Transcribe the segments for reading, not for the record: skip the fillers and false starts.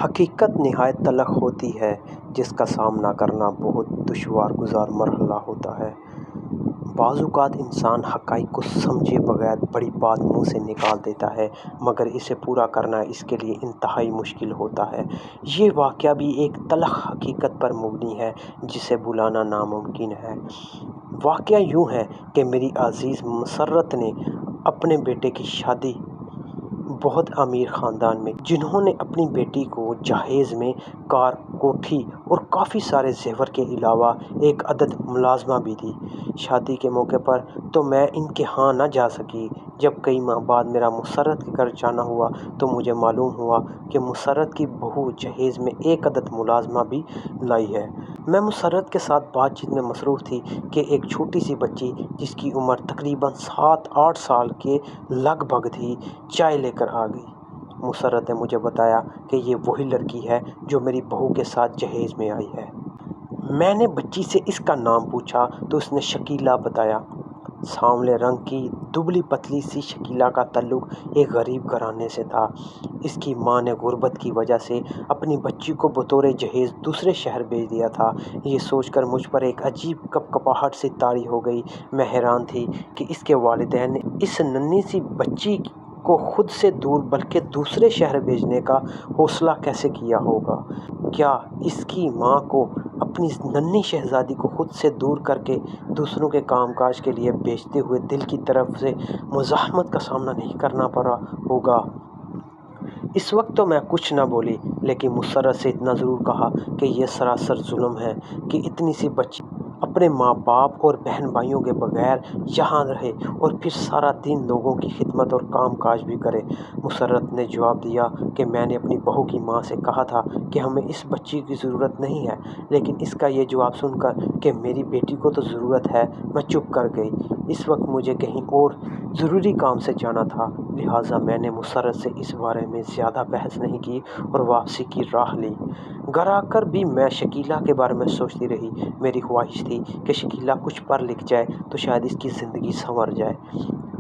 حقیقت نہایت تلخ ہوتی ہے جس کا سامنا کرنا بہت دشوار گزار مرحلہ ہوتا ہے۔ بعض اوقات انسان حقائق کو سمجھے بغیر بڑی بات منہ سے نکال دیتا ہے مگر اسے پورا کرنا اس کے لیے انتہائی مشکل ہوتا ہے۔ یہ واقعہ بھی ایک تلخ حقیقت پر مبنی ہے جسے بھلانا ناممکن ہے۔ واقعہ یوں ہے کہ میری عزیز مسرت نے اپنے بیٹے کی شادی بہت امیر خاندان میں، جنہوں نے اپنی بیٹی کو جہیز میں کار، کوٹھی اور کافی سارے زیور کے علاوہ ایک عدد ملازمہ بھی دی۔ شادی کے موقع پر تو میں ان کے ہاں نہ جا سکی۔ جب کئی ماہ بعد میرا مسرت کے گھر جانا ہوا تو مجھے معلوم ہوا کہ مسرت کی بہو جہیز میں ایک عدد ملازمہ بھی لائی ہے۔ میں مسرت کے ساتھ بات چیت میں مصروف تھی کہ ایک چھوٹی سی بچی جس کی عمر تقریباً 7-8 سال کے لگ بھگ تھی، چائے لے کر آ گئی۔ مسرت نے مجھے بتایا کہ یہ وہی لڑکی ہے جو میری بہو کے ساتھ جہیز میں آئی ہے۔ میں نے بچی سے اس کا نام پوچھا تو اس نے شکیلہ بتایا۔ سانولے رنگ کی دبلی پتلی سی شکیلہ کا تعلق ایک غریب گھرانے سے تھا۔ اس کی ماں نے غربت کی وجہ سے اپنی بچی کو بطور جہیز دوسرے شہر بھیج دیا تھا۔ یہ سوچ کر مجھ پر ایک عجیب کپکپاہٹ سی طاری ہو گئی۔ میں حیران تھی کہ اس کے والدین نے اس ننھی سی بچی کو خود سے دور بلکہ دوسرے شہر بھیجنے کا حوصلہ کیسے کیا ہوگا۔ کیا اس کی ماں کو اپنی ننھی شہزادی کو خود سے دور کر کے دوسروں کے کام کاج کے لیے بھیجتے ہوئے دل کی طرف سے مزاحمت کا سامنا نہیں کرنا پڑا ہوگا؟ اس وقت تو میں کچھ نہ بولی، لیکن مسرت سے اتنا ضرور کہا کہ یہ سراسر ظلم ہے کہ اتنی سی بچی اپنے ماں باپ اور بہن بھائیوں کے بغیر یہاں رہے اور پھر سارا دن لوگوں کی خدمت اور کام کاج بھی کرے۔ مسرت نے جواب دیا کہ میں نے اپنی بہو کی ماں سے کہا تھا کہ ہمیں اس بچی کی ضرورت نہیں ہے، لیکن اس کا یہ جواب سن کر کہ میری بیٹی کو تو ضرورت ہے، میں چپ کر گئی۔ اس وقت مجھے کہیں اور ضروری کام سے جانا تھا، لہٰذا میں نے مسرت سے اس بارے میں زیادہ بحث نہیں کی اور واپسی کی راہ لی۔ گھر آ کر بھی میں شکیلہ کے بارے میں سوچتی رہی۔ میری خواہش تھی کہ شکیلہ کچھ پڑھ لکھ جائے تو شاید اس کی زندگی سنور جائے۔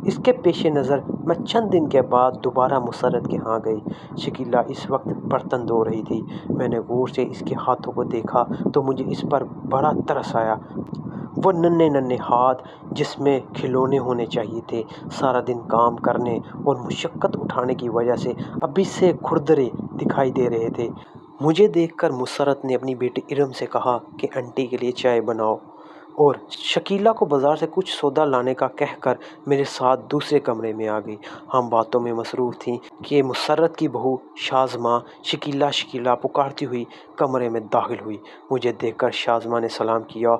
اس کے پیش نظر میں چند دن کے بعد دوبارہ مسرت کے ہاں گئی۔ شکیلہ اس وقت برتن دھو رہی تھی۔ میں نے غور سے اس کے ہاتھوں کو دیکھا تو مجھے اس پر بڑا ترس آیا۔ وہ ننھے ننھے ہاتھ جس میں کھلونے ہونے چاہیے تھے، سارا دن کام کرنے اور مشقت اٹھانے کی وجہ سے ابھی سے کھردرے دکھائی دے رہے تھے۔ مجھے دیکھ کر مسرت نے اپنی بیٹی ارم سے کہا کہ انٹی کے لیے چائے بناؤ، اور شکیلہ کو بازار سے کچھ سودا لانے کا کہہ کر میرے ساتھ دوسرے کمرے میں آ گئی۔ ہم باتوں میں مصروف تھیں کہ مسرت کی بہو شازماں شکیلہ شکیلہ پکارتی ہوئی کمرے میں داخل ہوئی۔ مجھے دیکھ کر شازماں نے سلام کیا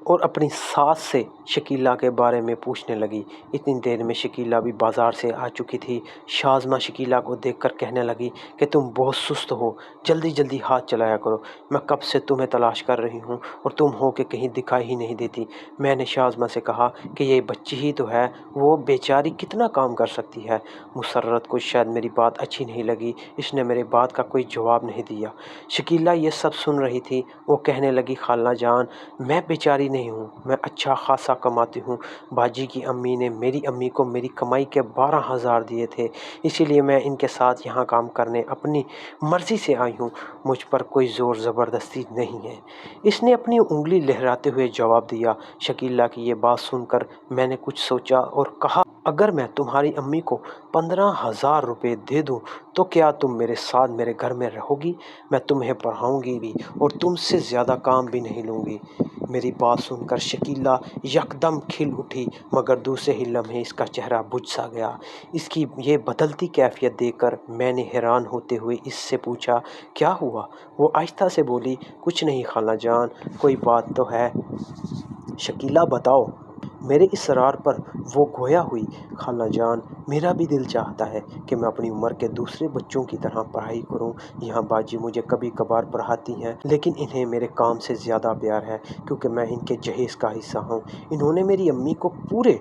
اور اپنی ساس سے شکیلہ کے بارے میں پوچھنے لگی۔ اتنی دیر میں شکیلہ بھی بازار سے آ چکی تھی۔ شازماں شکیلہ کو دیکھ کر کہنے لگی کہ تم بہت سست ہو، جلدی جلدی ہاتھ چلایا کرو، میں کب سے تمہیں تلاش کر رہی ہوں اور تم ہو کہ کہیں دکھائی ہی نہیں دیتی۔ میں نے شازماں سے کہا کہ یہ بچی ہی تو ہے، وہ بیچاری کتنا کام کر سکتی ہے۔ مسرت کو شاید میری بات اچھی نہیں لگی، اس نے میری بات کا کوئی جواب نہیں دیا۔ شکیلہ یہ سب سن رہی تھی۔ وہ کہنے لگی خالہ جان، میں بیچاری نہیں ہوں، میں اچھا خاصا کماتی ہوں۔ باجی کی امی نے میری امی کو میری کمائی کے 12,000 دیے تھے، اسی لیے میں ان کے ساتھ یہاں کام کرنے اپنی مرضی سے آئی ہوں، مجھ پر کوئی زور زبردستی نہیں ہے، اس نے اپنی انگلی لہراتے ہوئے جواب دیا۔ شکیلہ کی یہ بات سن کر میں نے کچھ سوچا اور کہا اگر میں تمہاری امی کو 15,000 روپے دے دوں تو کیا تم میرے ساتھ میرے گھر میں رہو گی؟ میں تمہیں پڑھاؤں گی بھی اور تم سے زیادہ کام بھی نہیں لوں گی۔ میری بات سن کر شکیلہ یکدم کھل اٹھی مگر دوسرے ہی لمحے اس کا چہرہ بجھ سا گیا۔ اس کی یہ بدلتی کیفیت دیکھ کر میں نے حیران ہوتے ہوئے اس سے پوچھا کیا ہوا؟ وہ آہستہ سے بولی کچھ نہیں خالہ جان، کوئی بات تو ہے؟ شکیلہ بتاؤ۔ میرے اصرار پر وہ گویا ہوئی۔ خالہ جان، میرا بھی دل چاہتا ہے کہ میں اپنی عمر کے دوسرے بچوں کی طرح پڑھائی کروں۔ یہاں باجی مجھے کبھی کبھار پڑھاتی ہیں لیکن انہیں میرے کام سے زیادہ پیار ہے کیونکہ میں ان کے جہیز کا حصہ ہوں۔ انہوں نے میری امی کو پورے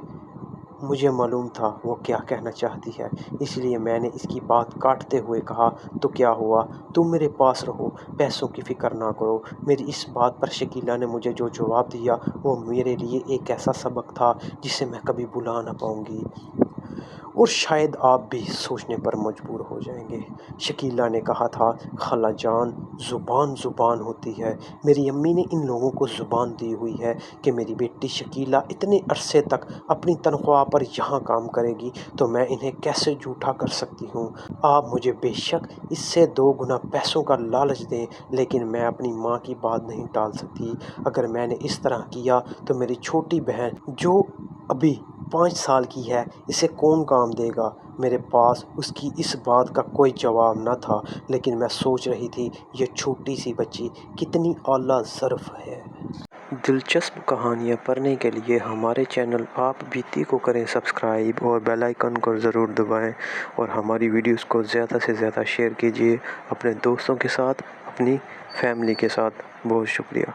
مجھے معلوم تھا وہ کیا کہنا چاہتی ہے، اس لیے میں نے اس کی بات کاٹتے ہوئے کہا تو کیا ہوا، تم میرے پاس رہو، پیسوں کی فکر نہ کرو۔ میری اس بات پر شکیلہ نے مجھے جو جواب دیا وہ میرے لیے ایک ایسا سبق تھا جسے میں کبھی بھلا نہ پاؤں گی۔ اور شاید آپ بھی سوچنے پر مجبور ہو جائیں گے۔ شکیلہ نے کہا تھا، خالہ جان، زبان زبان ہوتی ہے۔ میری امی نے ان لوگوں کو زبان دی ہوئی ہے کہ میری بیٹی شکیلہ اتنے عرصے تک اپنی تنخواہ پر یہاں کام کرے گی تو میں انہیں کیسے جھوٹا کر سکتی ہوں۔ آپ مجھے بے شک اس سے 2 گنا پیسوں کا لالچ دیں، لیکن میں اپنی ماں کی بات نہیں ٹال سکتی۔ اگر میں نے اس طرح کیا تو میری چھوٹی بہن جو ابھی 5 سال کی ہے، اسے کون کام دے گا؟ میرے پاس اس کی اس بات کا کوئی جواب نہ تھا، لیکن میں سوچ رہی تھی یہ چھوٹی سی بچی کتنی اعلیٰ ظرف ہے۔ دلچسپ کہانیاں پڑھنے کے لیے ہمارے چینل آپ بیتی کو کریں سبسکرائب اور بیل آئیکن کو ضرور دبائیں، اور ہماری ویڈیوز کو زیادہ سے زیادہ شیئر کیجیے اپنے دوستوں کے ساتھ، اپنی فیملی کے ساتھ۔ بہت شکریہ۔